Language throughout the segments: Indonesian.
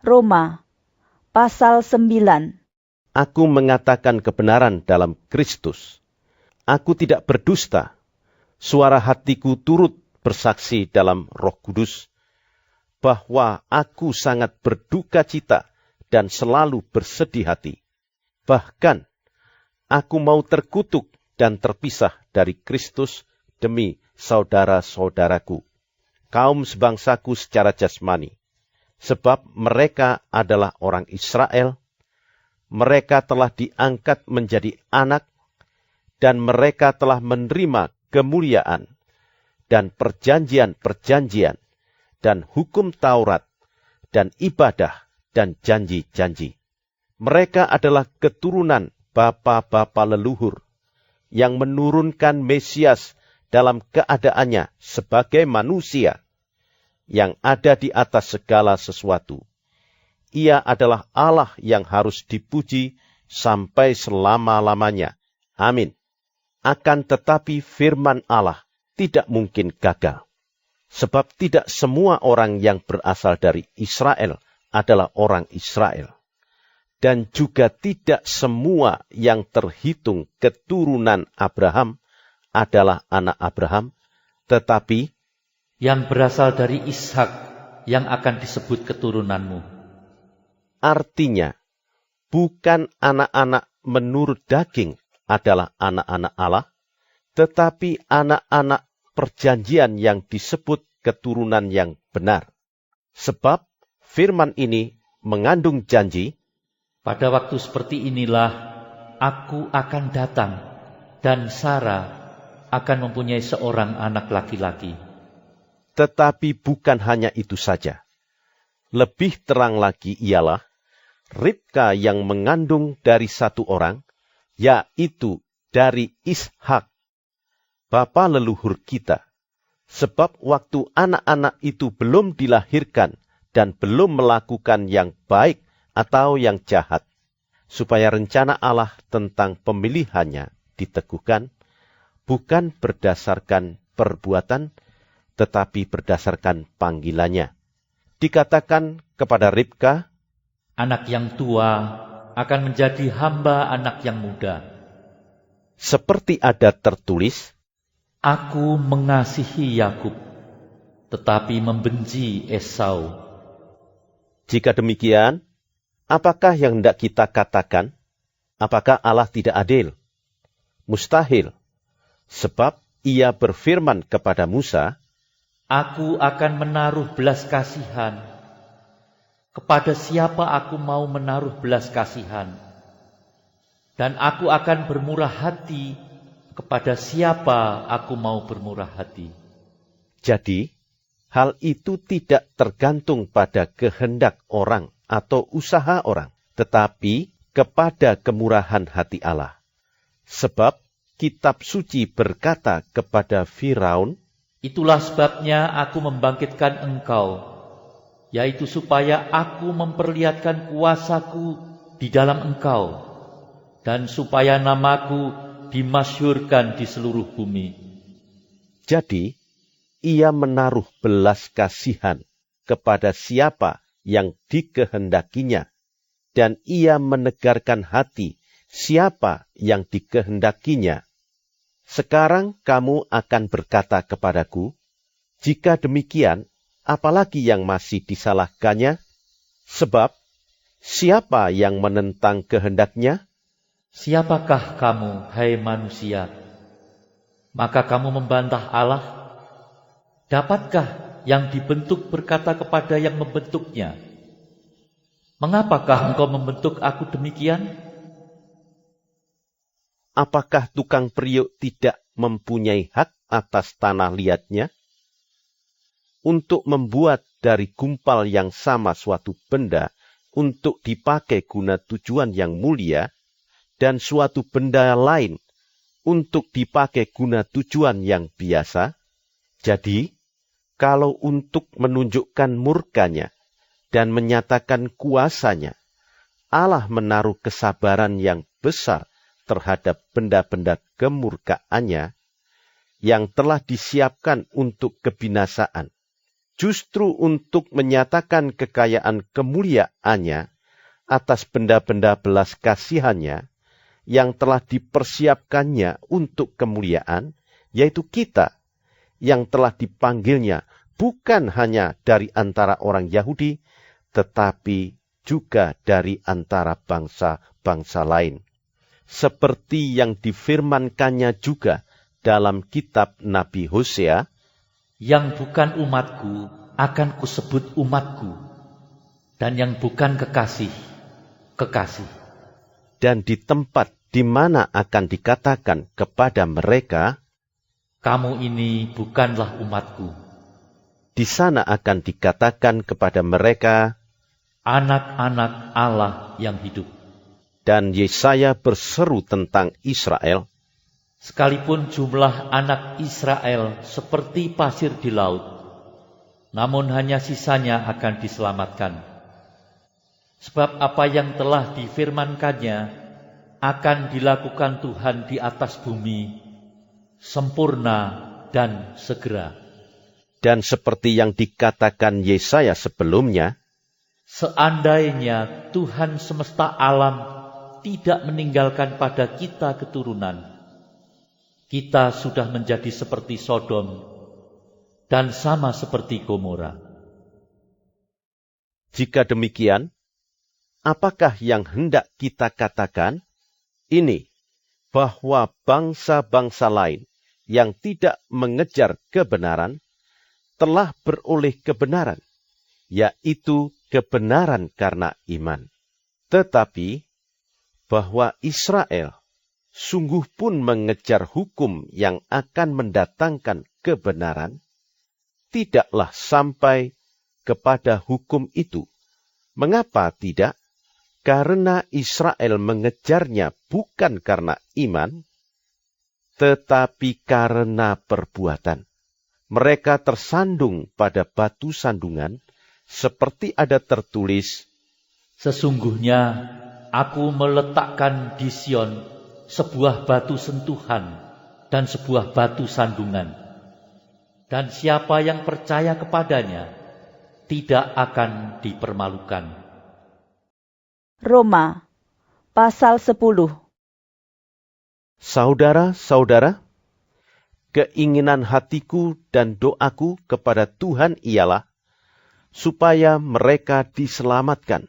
Roma, pasal 9. Aku mengatakan kebenaran dalam Kristus. Aku tidak berdusta. Suara hatiku turut bersaksi dalam Roh Kudus bahwa aku sangat berduka cita dan selalu bersedih hati. Bahkan, aku mau terkutuk dan terpisah dari Kristus demi saudara-saudaraku, kaum sebangsaku secara jasmani. Sebab mereka adalah orang Israel, mereka telah diangkat menjadi anak, dan mereka telah menerima kemuliaan, dan perjanjian-perjanjian, dan hukum Taurat, dan ibadah, dan janji-janji. Mereka adalah keturunan bapa-bapa leluhur, yang menurunkan Mesias dalam keadaannya sebagai manusia, yang ada di atas segala sesuatu. Ia adalah Allah yang harus dipuji sampai selama-lamanya. Amin. Akan tetapi firman Allah tidak mungkin gagal. Sebab tidak semua orang yang berasal dari Israel adalah orang Israel. Dan juga tidak semua yang terhitung keturunan Abraham adalah anak Abraham, tetapi yang berasal dari Ishak yang akan disebut keturunanmu. Artinya, bukan anak-anak menurut daging adalah anak-anak Allah, tetapi anak-anak perjanjian yang disebut keturunan yang benar. Sebab firman ini mengandung janji, pada waktu seperti inilah aku akan datang, dan Sarah akan mempunyai seorang anak laki-laki. Tetapi bukan hanya itu saja. Lebih terang lagi ialah Ribka yang mengandung dari satu orang, yaitu dari Ishak, bapa leluhur kita. Sebab waktu anak-anak itu belum dilahirkan dan belum melakukan yang baik atau yang jahat, supaya rencana Allah tentang pemilihannya diteguhkan, bukan berdasarkan perbuatan, tetapi berdasarkan panggilannya. Dikatakan kepada Ribka, anak yang tua akan menjadi hamba anak yang muda. Seperti ada tertulis, aku mengasihi Yakub, tetapi membenci Esau. Jika demikian, apakah yang hendak kita katakan? Apakah Allah tidak adil? Mustahil. Sebab ia berfirman kepada Musa, aku akan menaruh belas kasihan. Kepada siapa aku mau menaruh belas kasihan? Dan aku akan bermurah hati kepada siapa aku mau bermurah hati. Jadi, hal itu tidak tergantung pada kehendak orang atau usaha orang, tetapi kepada kemurahan hati Allah. Sebab kitab suci berkata kepada Firaun, itulah sebabnya aku membangkitkan engkau, yaitu supaya aku memperlihatkan kuasaku di dalam engkau, dan supaya namaku dimasyhurkan di seluruh bumi. Jadi, ia menaruh belas kasihan kepada siapa yang dikehendakinya, dan ia menegarkan hati siapa yang dikehendakinya. Sekarang kamu akan berkata kepadaku, jika demikian, apalagi yang masih disalahkannya? Sebab, siapa yang menentang kehendaknya? Siapakah kamu, hai manusia? Maka kamu membantah Allah? Dapatkah yang dibentuk berkata kepada yang membentuknya, mengapakah engkau membentuk aku demikian? Apakah tukang periuk tidak mempunyai hak atas tanah liatnya? Untuk membuat dari gumpal yang sama suatu benda untuk dipakai guna tujuan yang mulia, dan suatu benda lain untuk dipakai guna tujuan yang biasa. Jadi, kalau untuk menunjukkan murkanya dan menyatakan kuasanya, Allah menaruh kesabaran yang besar terhadap benda-benda kemurkaannya yang telah disiapkan untuk kebinasaan. justru untuk menyatakan kekayaan kemuliaannya atas benda-benda belas kasihannya yang telah dipersiapkannya untuk kemuliaan, yaitu kita yang telah dipanggilnya bukan hanya dari antara orang Yahudi, tetapi juga dari antara bangsa-bangsa lain. Seperti yang difirmankannya juga dalam kitab Nabi Hosea, yang bukan umatku akan kusebut umatku, dan yang bukan kekasih, kekasih. Dan di tempat di mana akan dikatakan kepada mereka, kamu ini bukanlah umatku, di sana akan dikatakan kepada mereka, anak-anak Allah yang hidup. Dan Yesaya berseru tentang Israel, sekalipun jumlah anak Israel seperti pasir di laut, namun hanya sisanya akan diselamatkan. Sebab apa yang telah difirmankannya akan dilakukan Tuhan di atas bumi, sempurna dan segera. Dan seperti yang dikatakan Yesaya sebelumnya, seandainya Tuhan semesta alam tidak meninggalkan pada kita keturunan, kita sudah menjadi seperti Sodom dan sama seperti Gomora. Jika demikian, apakah yang hendak kita katakan? Ini, bahwa bangsa-bangsa lain yang tidak mengejar kebenaran telah beroleh kebenaran, yaitu kebenaran karena iman. Tetapi bahwa Israel sungguh pun mengejar hukum yang akan mendatangkan kebenaran, tidaklah sampai kepada hukum itu. Mengapa tidak? Karena Israel mengejarnya bukan karena iman, tetapi karena perbuatan. Mereka tersandung pada batu sandungan, seperti ada tertulis, sesungguhnya aku meletakkan di Sion sebuah batu sentuhan dan sebuah batu sandungan, dan siapa yang percaya kepadanya tidak akan dipermalukan. Roma, pasal 10. Saudara-saudara, keinginan hatiku dan doaku kepada Tuhan ialah supaya mereka diselamatkan,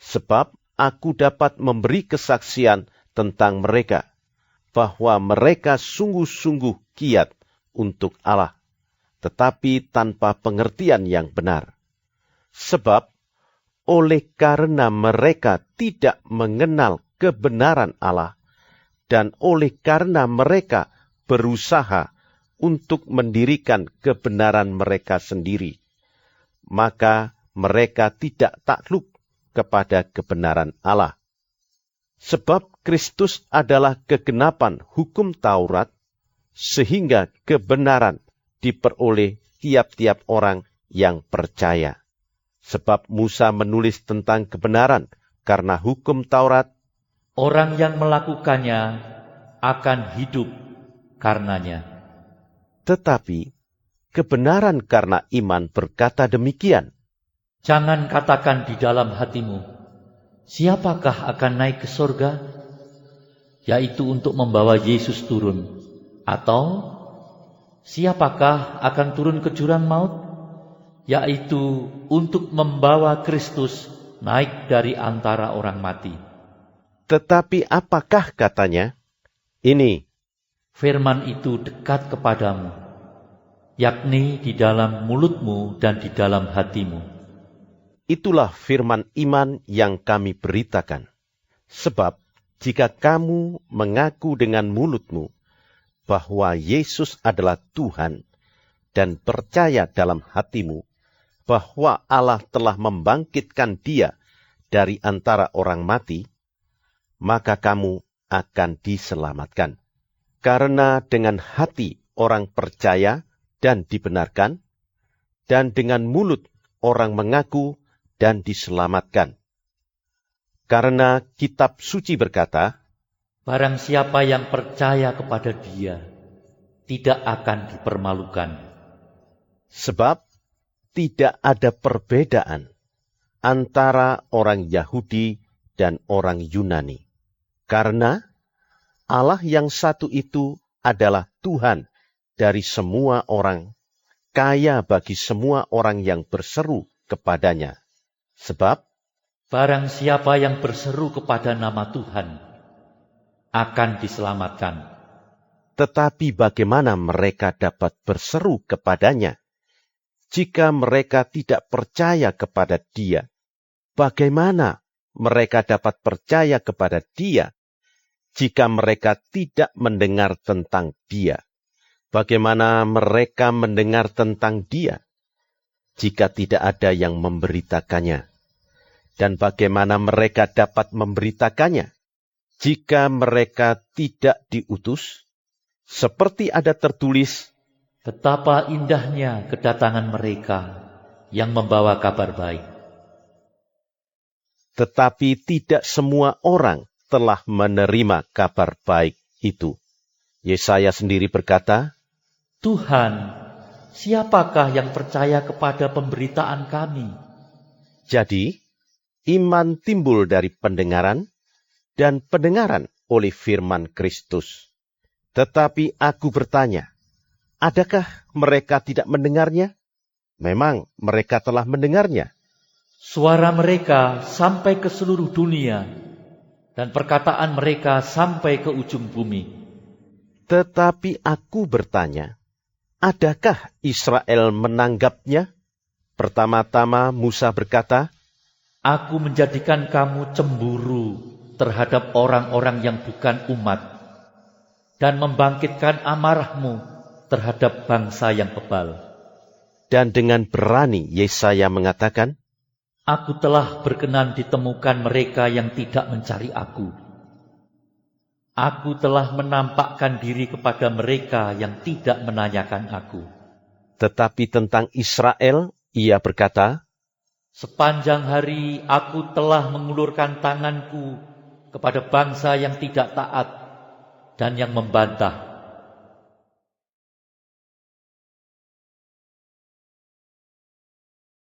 sebab aku dapat memberi kesaksian tentang mereka, bahwa mereka sungguh-sungguh giat untuk Allah, tetapi tanpa pengertian yang benar. Sebab oleh karena mereka tidak mengenal kebenaran Allah, dan oleh karena mereka berusaha untuk mendirikan kebenaran mereka sendiri, maka mereka tidak takluk kepada kebenaran Allah. Sebab Kristus adalah kegenapan hukum Taurat, sehingga kebenaran diperoleh tiap-tiap orang yang percaya. Sebab Musa menulis tentang kebenaran karena hukum Taurat, orang yang melakukannya akan hidup karenanya. Tetapi kebenaran karena iman berkata demikian, jangan katakan di dalam hatimu, siapakah akan naik ke surga? Yaitu untuk membawa Yesus turun. Atau siapakah akan turun ke jurang maut? Yaitu untuk membawa Kristus naik dari antara orang mati. Tetapi apakah katanya? Ini, firman itu dekat kepadamu, yakni di dalam mulutmu dan di dalam hatimu. Itulah firman iman yang kami beritakan. Sebab jika kamu mengaku dengan mulutmu bahwa Yesus adalah Tuhan, dan percaya dalam hatimu bahwa Allah telah membangkitkan Dia dari antara orang mati, maka kamu akan diselamatkan. Karena dengan hati orang percaya dan dibenarkan, dan dengan mulut orang mengaku dan diselamatkan. Karena kitab suci berkata, barang siapa yang percaya kepada Dia tidak akan dipermalukan. sebab tidak ada perbedaan antara orang Yahudi dan orang Yunani. Karena Allah yang satu itu adalah Tuhan dari semua orang, kaya bagi semua orang yang berseru kepadanya. Sebab barang siapa yang berseru kepada nama Tuhan akan diselamatkan. tetapi bagaimana mereka dapat berseru kepadanya jika mereka tidak percaya kepada Dia? Bagaimana mereka dapat percaya kepada Dia jika mereka tidak mendengar tentang Dia? Bagaimana mereka mendengar tentang Dia jika tidak ada yang memberitakannya? Dan bagaimana mereka dapat memberitakannya jika mereka tidak diutus? Seperti ada tertulis, Betapa indahnya kedatangan mereka yang membawa kabar baik. tetapi tidak semua orang telah menerima kabar baik itu. Yesaya sendiri berkata, Tuhan, siapakah yang percaya kepada pemberitaan kami? jadi iman timbul dari pendengaran, dan pendengaran oleh firman Kristus. Tetapi aku bertanya, adakah mereka tidak mendengarnya? Memang mereka telah mendengarnya. Suara mereka sampai ke seluruh dunia, dan perkataan mereka sampai ke ujung bumi. Tetapi aku bertanya, adakah Israel menanggapnya? Pertama-tama Musa berkata, Aku menjadikan kamu cemburu terhadap orang-orang yang bukan umat, dan membangkitkan amarahmu terhadap bangsa yang bebal. dan dengan berani Yesaya mengatakan, Aku telah berkenan ditemukan mereka yang tidak mencari aku. Aku telah menampakkan diri kepada mereka yang tidak menanyakan aku. tetapi tentang Israel ia berkata, Sepanjang hari aku telah mengulurkan tanganku kepada bangsa yang tidak taat dan yang membantah.